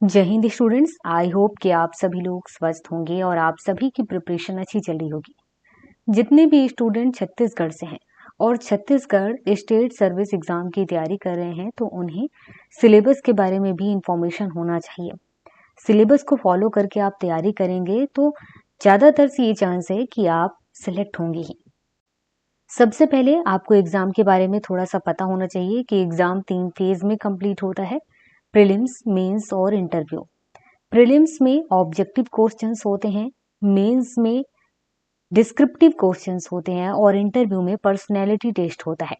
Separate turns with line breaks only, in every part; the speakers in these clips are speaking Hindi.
जय हिंद स्टूडेंट्स, आई होप कि आप सभी लोग स्वस्थ होंगे और आप सभी की प्रिपरेशन अच्छी चल रही होगी। जितने भी स्टूडेंट छत्तीसगढ़ से हैं और छत्तीसगढ़ स्टेट सर्विस एग्जाम की तैयारी कर रहे हैं तो उन्हें सिलेबस के बारे में भी इंफॉर्मेशन होना चाहिए। सिलेबस को फॉलो करके आप तैयारी करेंगे तो ज़्यादातर से ये चांस है कि आप सिलेक्ट होंगे ही। सबसे पहले आपको एग्जाम के बारे में थोड़ा सा पता होना चाहिए कि एग्जाम 3 फेज में कंप्लीट होता है, प्रीलिम्स, मेंस और इंटरव्यू। प्रीलिम्स में ऑब्जेक्टिव क्वेश्चंस होते हैं, मेंस में डिस्क्रिप्टिव क्वेश्चंस होते हैं और इंटरव्यू में पर्सनैलिटी टेस्ट होता है।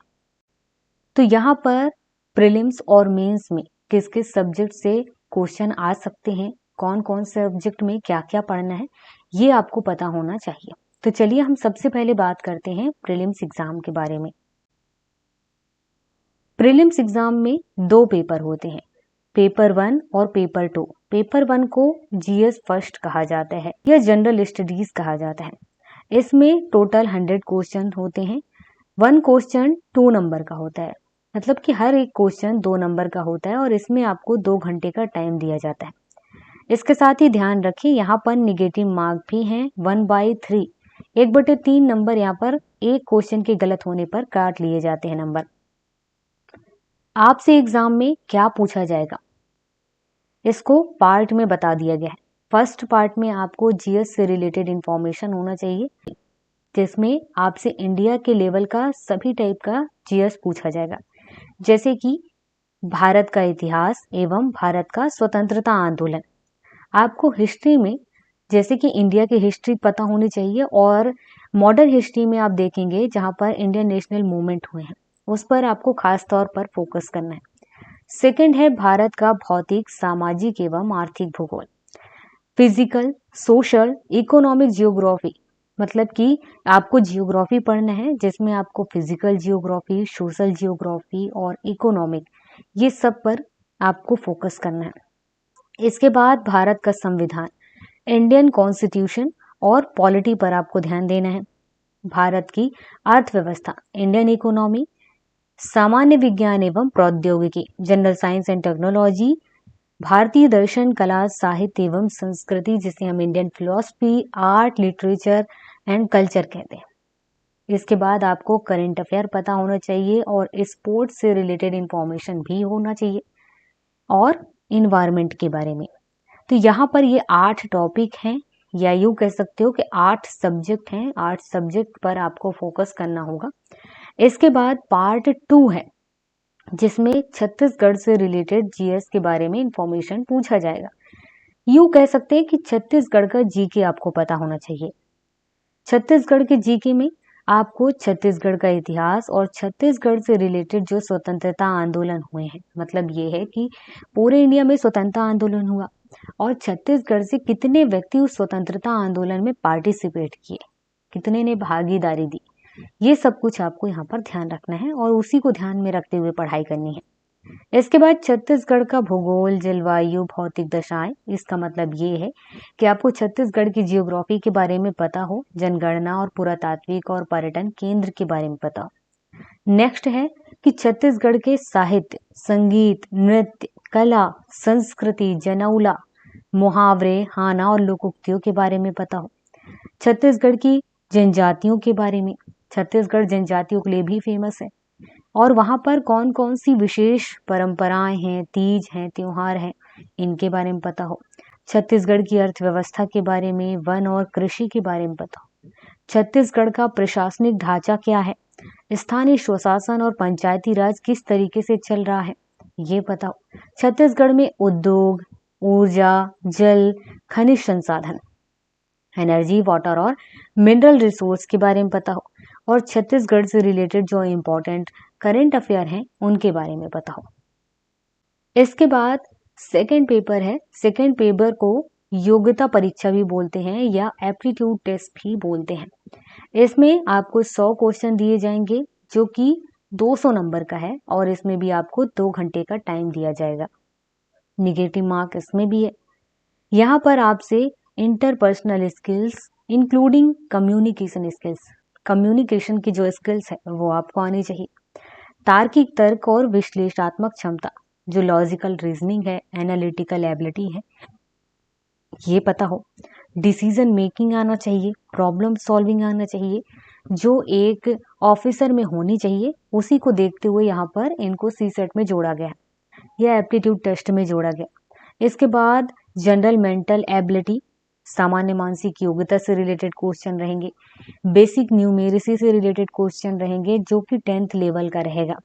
तो यहाँ पर प्रीलिम्स और मेंस में किस किस सब्जेक्ट से क्वेश्चन आ सकते हैं, कौन कौन से सब्जेक्ट में क्या क्या पढ़ना है, ये आपको पता होना चाहिए। तो चलिए हम सबसे पहले बात करते हैं प्रीलिम्स एग्जाम के बारे में। प्रीलिम्स एग्जाम में 2 पेपर होते हैं, पेपर 1 और पेपर 2। पेपर 1 को जीएस फर्स्ट कहा जाता है या जनरल स्टडीज कहा जाता है। इसमें टोटल 100 क्वेश्चन होते हैं। 1 क्वेश्चन 2 नंबर का होता है, मतलब कि हर एक क्वेश्चन 2 नंबर का होता है और इसमें आपको 2 घंटे का टाइम दिया जाता है। इसके साथ ही ध्यान रखें, यहाँ पर निगेटिव मार्क भी हैं 1/3, 1/3 नंबर यहाँ पर एक क्वेश्चन के गलत होने पर काट लिए जाते हैं नंबर। आपसे एग्जाम में क्या पूछा जाएगा इसको पार्ट में बता दिया गया है। फर्स्ट पार्ट में आपको जीएस से रिलेटेड इंफॉर्मेशन होना चाहिए, जिसमें आपसे इंडिया के लेवल का सभी टाइप का जीएस पूछा जाएगा, जैसे कि भारत का इतिहास एवं भारत का स्वतंत्रता आंदोलन। आपको हिस्ट्री में जैसे कि इंडिया की हिस्ट्री पता होनी चाहिए और मॉडर्न हिस्ट्री में आप देखेंगे जहां पर इंडियन नेशनल मूवमेंट हुए हैं उस पर आपको खास तौर पर फोकस करना है। सेकंड है भारत का भौतिक, सामाजिक एवं आर्थिक भूगोल। फिजिकल, सोशल, इकोनॉमिक जियोग्राफी, मतलब कि आपको जियोग्राफी पढ़ना है जिसमें आपको फिजिकल जियोग्राफी, सोशल जियोग्राफी और इकोनॉमिक, ये सब पर आपको फोकस करना है। इसके बाद भारत का संविधान, इंडियन कॉन्स्टिट्यूशन और पॉलिटी पर आपको ध्यान देना है। भारत की अर्थव्यवस्था, इंडियन इकोनॉमी, सामान्य विज्ञान एवं प्रौद्योगिकी, जनरल साइंस एंड टेक्नोलॉजी, भारतीय दर्शन, कला, साहित्य एवं संस्कृति, जिसे हम Indian philosophy, art, literature and culture कहते हैं। इसके बाद आपको करंट अफेयर पता होना चाहिए और स्पोर्ट्स से रिलेटेड इंफॉर्मेशन भी होना चाहिए और इन्वायरमेंट के बारे में। तो यहाँ पर ये 8 टॉपिक हैं या यूं कह सकते हो कि 8 सब्जेक्ट हैं। 8 सब्जेक्ट पर आपको फोकस करना होगा। इसके बाद पार्ट 2 है जिसमें छत्तीसगढ़ से रिलेटेड जीएस के बारे में इंफॉर्मेशन पूछा जाएगा। यूं कह सकते हैं कि छत्तीसगढ़ का जीके आपको पता होना चाहिए। छत्तीसगढ़ के जीके में आपको छत्तीसगढ़ का इतिहास और छत्तीसगढ़ से रिलेटेड जो स्वतंत्रता आंदोलन हुए हैं, मतलब ये है कि पूरे इंडिया में स्वतंत्रता आंदोलन हुआ और छत्तीसगढ़ से कितने व्यक्ति उस स्वतंत्रता आंदोलन में पार्टिसिपेट किए, कितने ने भागीदारी दी, ये सब कुछ आपको यहाँ पर ध्यान रखना है और उसी को ध्यान में रखते हुए पढ़ाई करनी है। इसके बाद छत्तीसगढ़ का भूगोल, जलवायु, भौतिक दशाएं, इसका मतलब ये है कि आपको छत्तीसगढ़ की जियोग्राफी के बारे में पता हो, जनगणना और पुरातात्विक और पर्यटन केंद्र के बारे में पता हो। नेक्स्ट है कि छत्तीसगढ़ के साहित्य, संगीत, नृत्य, कला, संस्कृति, जनौला, मुहावरे, हाना और लोकोक्तियों के बारे में पता हो। छत्तीसगढ़ की जनजातियों के बारे में, छत्तीसगढ़ जनजातियों के लिए भी फेमस है और वहां पर कौन कौन सी विशेष परंपराएं हैं, तीज हैं, त्योहार हैं, इनके बारे में पता हो। छत्तीसगढ़ की अर्थव्यवस्था के बारे में, वन और कृषि के बारे में पता हो। छत्तीसगढ़ का प्रशासनिक ढांचा क्या है, स्थानीय स्वशासन और पंचायती राज किस तरीके से चल रहा है, ये पता हो। छत्तीसगढ़ में उद्योग, ऊर्जा, जल, खनिज संसाधन, एनर्जी, वाटर और मिनरल रिसोर्स के बारे में पता हो और छत्तीसगढ़ से रिलेटेड जो इम्पोर्टेंट करंट अफेयर हैं उनके बारे में पता हो। इसके बाद सेकंड पेपर है। सेकंड पेपर को योग्यता परीक्षा भी बोलते हैं या एप्टीट्यूड टेस्ट भी बोलते हैं। इसमें आपको 100 क्वेश्चन दिए जाएंगे जो कि 200 नंबर का है और इसमें भी आपको 2 घंटे का टाइम दिया जाएगा। निगेटिव मार्क इसमें भी है। यहाँ पर आपसे interpersonal skills including communication skills, communication की जो स्किल्स है वो आपको आनी चाहिए। तार्किक तर्क और विश्लेषणात्मक क्षमता, जो लॉजिकल रीजनिंग है, एनालिटिकल एबिलिटी है, ये पता हो। डिसीजन मेकिंग आना चाहिए, प्रॉब्लम सॉल्विंग आना चाहिए, जो एक ऑफिसर में होनी चाहिए, उसी को देखते हुए यहाँ पर इनको सी सेट में जोड़ा गया, या एप्टीट्यूड टेस्ट में जोड़ा गया। इसके बाद जनरल मेंटल एबिलिटी, सामान्य मानसिक योग्यता से रिलेटेड क्वेश्चन रहेंगे। बेसिक न्यूमेरेसी से रिलेटेड क्वेश्चन रहेंगे, जो कि 10th लेवल का रहेगा।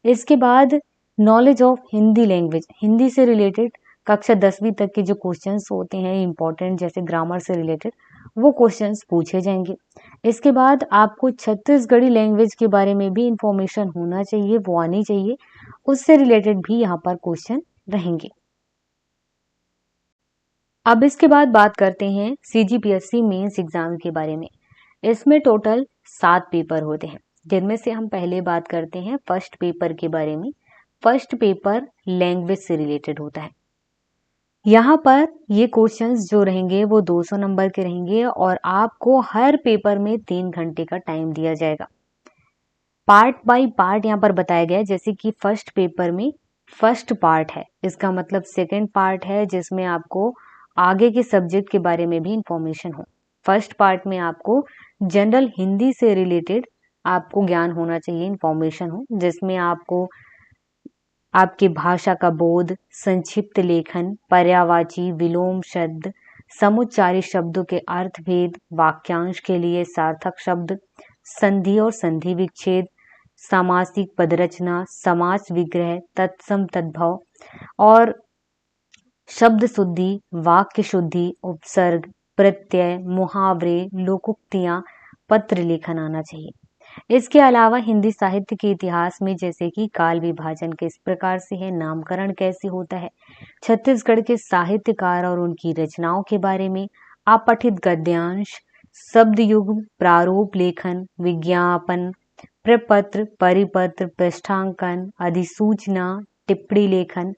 इसके बाद knowledge of Hindi language, Hindi से रिलेटेड कक्षा 10वीं तक के जो क्वेश्चंस होते हैं इंपॉर्टेंट, जैसे ग्रामर से रिलेटेड, वो क्वेश्चंस पूछे जाएंगे। इसके बाद आपको छत्तीसगढ़ी लैंग्वेज के बारे में भी इंफॉर्मेशन होना चाहिए, वो आनी चाहिए, उससे रिलेटेड भी यहाँ पर क्वेश्चन रहेंगे। अब इसके बाद बात करते हैं CGPSC मेंस एग्जाम के बारे में। इसमें टोटल 7 पेपर होते हैं, जिनमें से हम पहले बात करते हैं फर्स्ट पेपर के बारे में। फर्स्ट पेपर लैंग्वेज से रिलेटेड होता है। यहाँ पर ये क्वेश्चंस जो रहेंगे वो 200 नंबर के रहेंगे और आपको हर पेपर में 3 घंटे का टाइम दिया जाएगा। पार्ट बाय पार्ट यहाँ पर बताया गया है, जैसे कि फर्स्ट पेपर में फर्स्ट पार्ट है, इसका मतलब सेकंड पार्ट है जिसमें आपको आगे के सब्जेक्ट के बारे में भी इंफॉर्मेशन हो। फर्स्ट पार्ट में आपको जनरल हिंदी से रिलेटेड आपको ज्ञान होना चाहिए, इंफॉर्मेशन हो, जिसमें आपको आपकी भाषा का बोध, संक्षिप्त लेखन, पर्यायवाची, विलोम शब्द, समुच्चारी शब्दों के अर्थभेद, वाक्यांश के लिए सार्थक शब्द, संधि और संधि विच्छेद, सामासिक पदरचना, समास विग्रह, तत्सम तद्भव और शब्द शुद्धि, वाक्य शुद्धि, उपसर्ग, प्रत्यय, मुहावरे, लोकोक्तियां, पत्र लेखन आना चाहिए। इसके अलावा हिंदी साहित्य के इतिहास में, जैसे कि काल विभाजन किस प्रकार से है, नामकरण कैसे होता है, छत्तीसगढ़ के साहित्यकार और उनकी रचनाओं के बारे में, अपठित गद्यांश, शब्द युग्म, प्रारूप लेखन, विज्ञापन, प्रपत्र, परिपत्र, पृष्ठांकन, अधिसूचना, टिप्पणी लेखन,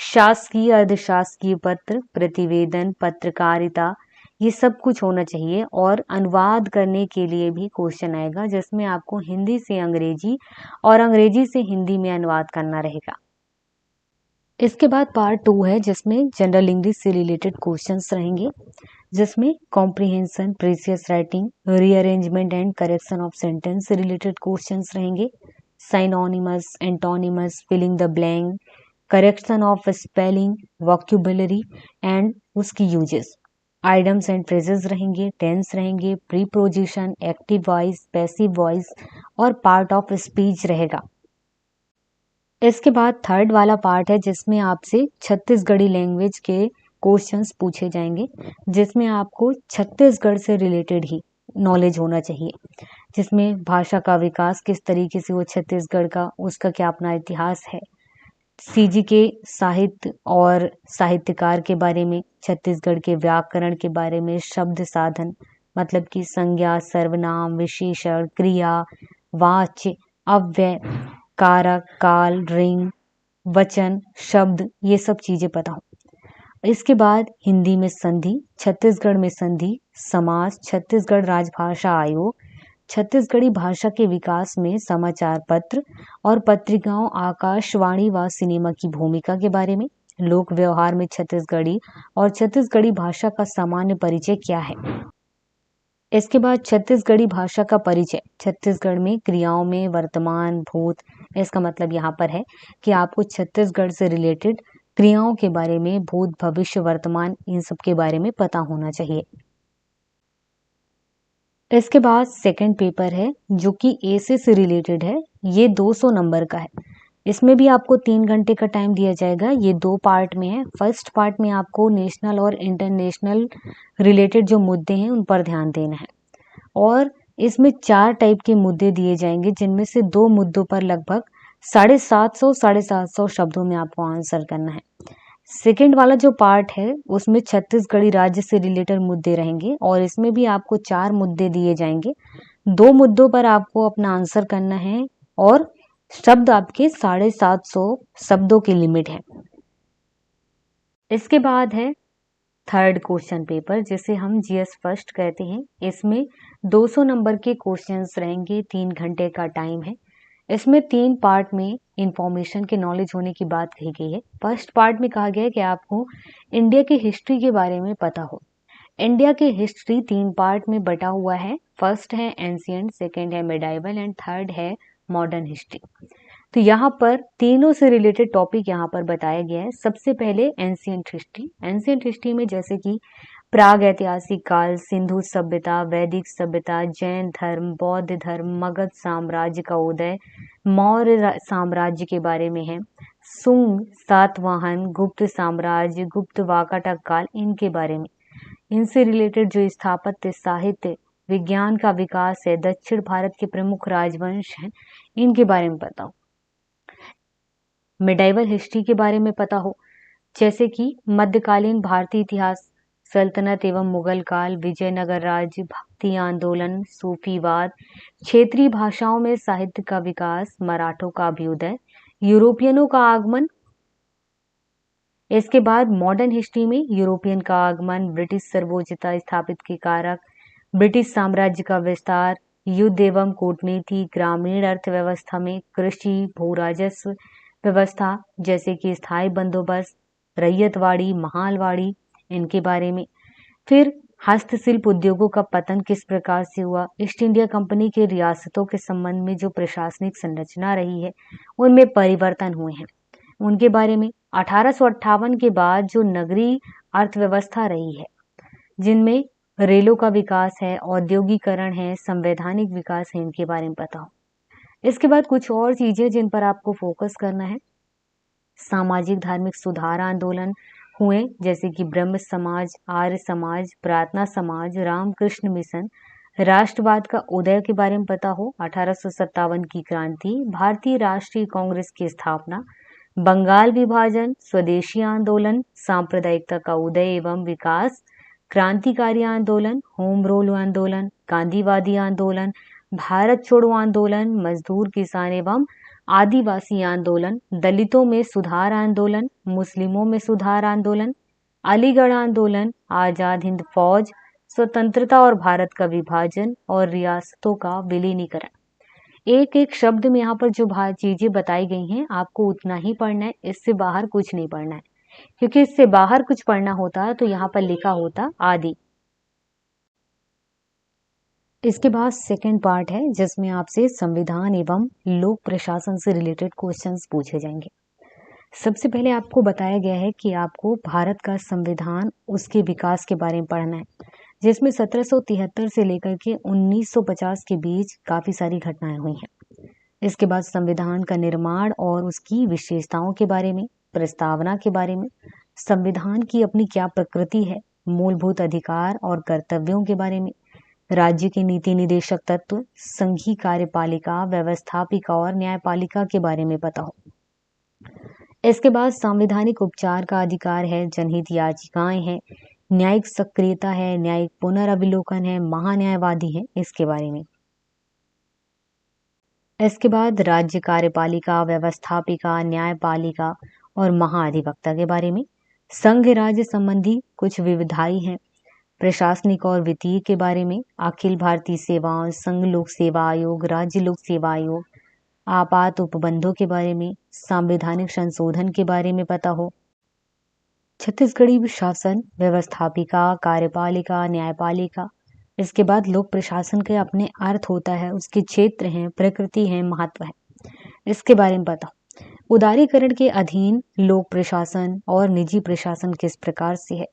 शासकीय अर्धशासकीय पत्र, प्रतिवेदन, पत्रकारिता, ये सब कुछ होना चाहिए। और अनुवाद करने के लिए भी क्वेश्चन आएगा, जिसमें आपको हिंदी से अंग्रेजी और अंग्रेजी से हिंदी में अनुवाद करना रहेगा। इसके बाद पार्ट 2 है, जिसमें जनरल इंग्लिश से रिलेटेड क्वेश्चंस रहेंगे, जिसमें comprehension, precis writing, rearrangement and correction of sentence से रिलेटेड क्वेश्चंस रहेंगे, synonyms, antonyms, filling the blank, correction of spelling, vocabulary and उसकी यूजेस, आइडम्स एंड फ्रेजेस रहेंगे, टेंस रहेंगे, preposition, active voice, passive voice और पार्ट ऑफ स्पीच रहेगा। इसके बाद थर्ड वाला पार्ट है, जिसमें आपसे छत्तीसगढ़ी लैंग्वेज के क्वेश्चंस पूछे जाएंगे, जिसमें आपको छत्तीसगढ़ से रिलेटेड ही नॉलेज होना चाहिए, जिसमें भाषा का विकास किस तरीके से हो छत्तीसगढ़ का, उसका क्या अपना इतिहास है, सीजी के साहित्य और साहित्यकार के बारे में, छत्तीसगढ़ के व्याकरण के बारे में, शब्द साधन मतलब कि संज्ञा, सर्वनाम, विशेषण, क्रिया, वाच्य, अव्यय, कारक, काल, रिंग, वचन, शब्द, ये सब चीजें पता हो। इसके बाद हिंदी में संधि, छत्तीसगढ़ में संधि, समास, छत्तीसगढ़ राजभाषा आयोग, छत्तीसगढ़ी भाषा के विकास में समाचार पत्र और पत्रिकाओं, आकाशवाणी व सिनेमा की भूमिका के बारे में, लोक व्यवहार में छत्तीसगढ़ी और छत्तीसगढ़ी भाषा का सामान्य परिचय क्या है। इसके बाद छत्तीसगढ़ी भाषा का परिचय, छत्तीसगढ़ में क्रियाओं में वर्तमान, भूत, इसका मतलब यहाँ पर है कि आपको छत्तीसगढ़ से रिलेटेड क्रियाओं के बारे में, भूत, भविष्य, वर्तमान, इन सब के बारे में पता होना चाहिए। इसके बाद सेकंड पेपर है, जो कि एसे से रिलेटेड है, ये 200 नंबर का है। इसमें भी आपको 3 घंटे का टाइम दिया जाएगा। ये 2 पार्ट में है। फर्स्ट पार्ट में आपको नेशनल और इंटरनेशनल रिलेटेड जो मुद्दे हैं उन पर ध्यान देना है, और इसमें 4 टाइप के मुद्दे दिए जाएंगे, जिनमें से 2 मुद्दों पर लगभग 750 शब्दों में आपको आंसर करना है। सेकेंड वाला जो पार्ट है उसमें छत्तीसगढ़ी राज्य से रिलेटेड मुद्दे रहेंगे, और इसमें भी आपको 4 मुद्दे दिए जाएंगे। 2 मुद्दों पर आपको अपना आंसर करना है, और शब्द आपके 750 शब्दों की लिमिट है। इसके बाद है थर्ड क्वेश्चन पेपर, जिसे हम जीएस फर्स्ट कहते हैं। इसमें 200 नंबर के क्वेश्चंस रहेंगे, 3 घंटे का टाइम है। इसमें 3 पार्ट में इंफॉर्मेशन के नॉलेज होने की बात कही गई है। फर्स्ट पार्ट में कहा गया है कि आपको इंडिया की हिस्ट्री के बारे में पता हो। इंडिया की हिस्ट्री 3 पार्ट में बटा हुआ है। फर्स्ट है एंशिएंट, सेकंड है मिडाइवल एंड थर्ड है मॉडर्न हिस्ट्री। तो यहाँ पर तीनों से रिलेटेड टॉपिक यहाँ पर बताया गया है। सबसे पहले एंशिएंट हिस्ट्री। एंशिएंट हिस्ट्री में जैसे कि प्राग ऐतिहासिक काल, सिंधु सभ्यता, वैदिक सभ्यता, जैन धर्म, बौद्ध धर्म, मगध साम्राज्य का उदय, मौर्य साम्राज्य के बारे में है, सुंग, सातवाहन, गुप्त साम्राज्य, गुप्त वाकाटक काल, इनके बारे में, इनसे रिलेटेड जो स्थापत्य, साहित्य, विज्ञान का विकास है, दक्षिण भारत के प्रमुख राजवंश हैं, इनके बारे में पता हो। मिडाइवल हिस्ट्री के बारे में पता हो, जैसे कि मध्यकालीन भारतीय इतिहास, सल्तनत एवं मुगल काल, विजयनगर राज्य, भक्ति आंदोलन, सूफीवाद, क्षेत्रीय भाषाओं में साहित्य का विकास, मराठों का अभ्युदय, यूरोपियनों का आगमन। इसके बाद मॉडर्न हिस्ट्री में यूरोपियन का आगमन, ब्रिटिश सर्वोच्चता स्थापित के कारक, ब्रिटिश साम्राज्य का विस्तार, युद्ध एवं कूटनीति, ग्रामीण अर्थव्यवस्था में कृषि, भू राजस्व व्यवस्था जैसे कि स्थायी बंदोबस्त, रैयतवाड़ी, महालवाड़ी, इनके बारे में। फिर हस्तशिल्प उद्योगों का पतन किस प्रकार से हुआ, ईस्ट इंडिया कंपनी के रियासतों के संबंध में जो प्रशासनिक संरचना रही है उनमें परिवर्तन हुए हैं, उनके बारे में। 1858 के बाद जो नगरीय अर्थव्यवस्था रही है, जिनमें रेलों का विकास है, औद्योगिकरण है, संवैधानिक विकास है, इनके बारे में पता हो। इसके बाद कुछ और चीजें जिन पर आपको फोकस करना है। सामाजिक धार्मिक सुधार आंदोलन हुए, जैसे कि ब्रह्म समाज, आर्य समाज, प्रार्थना समाज, रामकृष्ण मिशन, राष्ट्रवाद का उदय के बारे में पता हो। 1857 की क्रांति, भारतीय राष्ट्रीय कांग्रेस की स्थापना, बंगाल विभाजन, स्वदेशी आंदोलन, सांप्रदायिकता का उदय एवं विकास, क्रांतिकारी आंदोलन, होम रूल आंदोलन, गांधीवादी आंदोलन, भारत छोड़ो आंदोलन, मजदूर किसान एवं आदिवासी आंदोलन, दलितों में सुधार आंदोलन, मुस्लिमों में सुधार आंदोलन, अलीगढ़ आंदोलन, आजाद हिंद फौज, स्वतंत्रता और भारत का विभाजन और रियासतों का विलीनीकरण। एक एक शब्द में यहाँ पर जो चीजें बताई गई हैं आपको उतना ही पढ़ना है, इससे बाहर कुछ नहीं पढ़ना है, क्योंकि इससे बाहर कुछ पढ़ना होता तो यहाँ पर लिखा होता आदि। इसके बाद सेकंड पार्ट है जिसमें आपसे संविधान एवं लोक प्रशासन से रिलेटेड क्वेश्चंस पूछे जाएंगे। सबसे पहले आपको बताया गया है कि आपको भारत का संविधान, उसके विकास के बारे में पढ़ना है, जिसमें 1773 से लेकर के 1950 के बीच काफी सारी घटनाएं हुई हैं। इसके बाद संविधान का निर्माण और उसकी विशेषताओं के बारे में, प्रस्तावना के बारे में, संविधान की अपनी क्या प्रकृति है, मूलभूत अधिकार और कर्तव्यों के बारे में, राज्य के नीति निदेशक तत्व, संघीय कार्यपालिका, व्यवस्थापिका और न्यायपालिका के बारे में पता हो। इसके बाद संवैधानिक उपचार का अधिकार है, जनहित याचिकाएं हैं, न्यायिक सक्रियता है, न्यायिक पुनर्अवलोकन है, महान्यायवादी है, इसके बारे में। इसके बाद राज्य कार्यपालिका, व्यवस्थापिका, न्यायपालिका और महाधिवक्ता के बारे में। संघ राज्य संबंधी कुछ विविधाएं हैं, प्रशासनिक और वित्तीय के बारे में, अखिल भारतीय सेवाओं, संघ लोक सेवा आयोग, राज्य लोक सेवा आयोग, आपात उपबंधों के बारे में, संवैधानिक संशोधन के बारे में पता हो। छत्तीसगढ़ी शासन, व्यवस्थापिका, कार्यपालिका, न्यायपालिका। इसके बाद लोक प्रशासन के अपने अर्थ होता है, उसके क्षेत्र हैं, प्रकृति है, महत्व है, इसके बारे में पता हो। उदारीकरण के अधीन लोक प्रशासन और निजी प्रशासन किस प्रकार से है,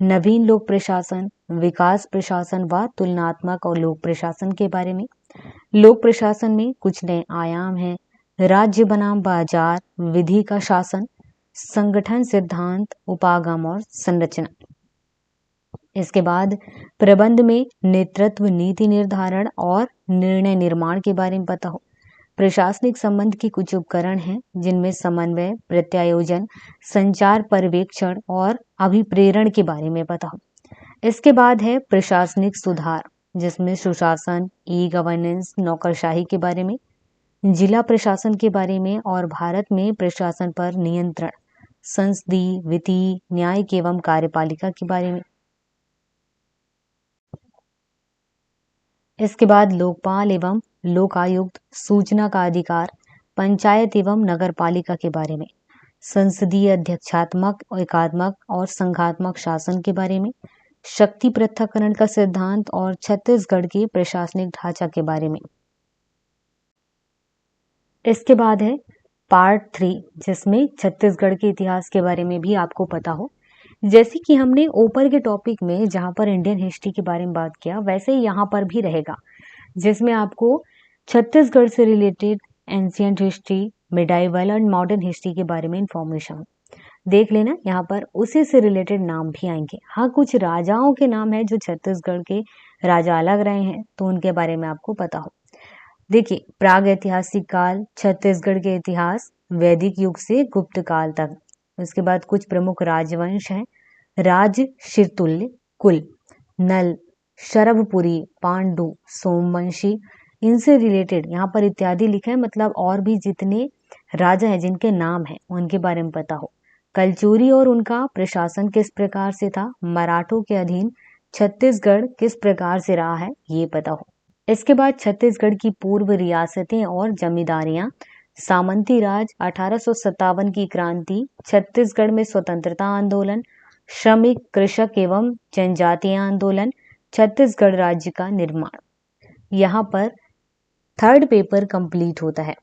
नवीन लोक प्रशासन, विकास प्रशासन व तुलनात्मक और लोक प्रशासन के बारे में। लोक प्रशासन में कुछ नए आयाम हैं, राज्य बनाम बाजार, विधि का शासन, संगठन सिद्धांत, उपागम और संरचना। इसके बाद प्रबंध में नेतृत्व, नीति निर्धारण और निर्णय निर्माण के बारे में पता हो। प्रशासनिक संबंध के कुछ उपकरण हैं जिनमें समन्वय, प्रत्यायोजन, संचार, पर्यवेक्षण और अभिप्रेरण के बारे में पता हो। इसके बाद है प्रशासनिक सुधार, जिसमें सुशासन, ई गवर्नेंस, नौकरशाही के बारे में, जिला प्रशासन के बारे में और भारत में प्रशासन पर नियंत्रण, संसदीय, वित्तीय, न्यायिक एवं कार्यपालिका के बारे में। इसके बाद लोकपाल एवं लोकायुक्त, सूचना का अधिकार, पंचायत एवं नगरपालिका के बारे में, संसदीय अध्यक्षात्मक, एकात्मक और संघात्मक शासन के बारे में, शक्ति पृथक्करण का सिद्धांत और छत्तीसगढ़ के प्रशासनिक ढांचा के बारे में। इसके बाद है पार्ट 3, जिसमें छत्तीसगढ़ के इतिहास के बारे में भी आपको पता हो। जैसे कि हमने ऊपर के टॉपिक में जहां पर इंडियन हिस्ट्री के बारे में बात किया, वैसे ही यहाँ पर भी रहेगा, जिसमें आपको छत्तीसगढ़ से रिलेटेड एंशियंट हिस्ट्री, मिडाइवल और मॉडर्न हिस्ट्री के बारे में इंफॉर्मेशन देख लेना। यहाँ पर उसी से रिलेटेड नाम भी आएंगे। हाँ, कुछ राजाओं के नाम है जो छत्तीसगढ़ के राजा अलग रहे हैं, तो उनके बारे में आपको पता हो। देखिए, प्राग ऐतिहासिक काल, छत्तीसगढ़ के इतिहास, वैदिक युग से गुप्त काल तक। उसके बाद कुछ प्रमुख राजवंश हैं, राज शिरतुल्य, कुल, नल, शरभपुरी, पांडु, सोमवंशी, इनसे रिलेटेड यहाँ पर इत्यादि लिखा है, मतलब और भी जितने राजा हैं जिनके नाम हैं उनके बारे में पता हो। कलचुरी और उनका प्रशासन किस प्रकार से था, मराठों के अधीन छत्तीसगढ़ किस प्रकार से रहा है, ये पता हो। इसके बाद छत्तीसगढ़ की पूर्व रियासतें और जमींदारियां, सामंती राज, 1857 की क्रांति, छत्तीसगढ़ में स्वतंत्रता आंदोलन, श्रमिक, कृषक एवं जनजातीय आंदोलन, छत्तीसगढ़ राज्य का निर्माण। यहाँ पर थर्ड पेपर कंप्लीट होता है।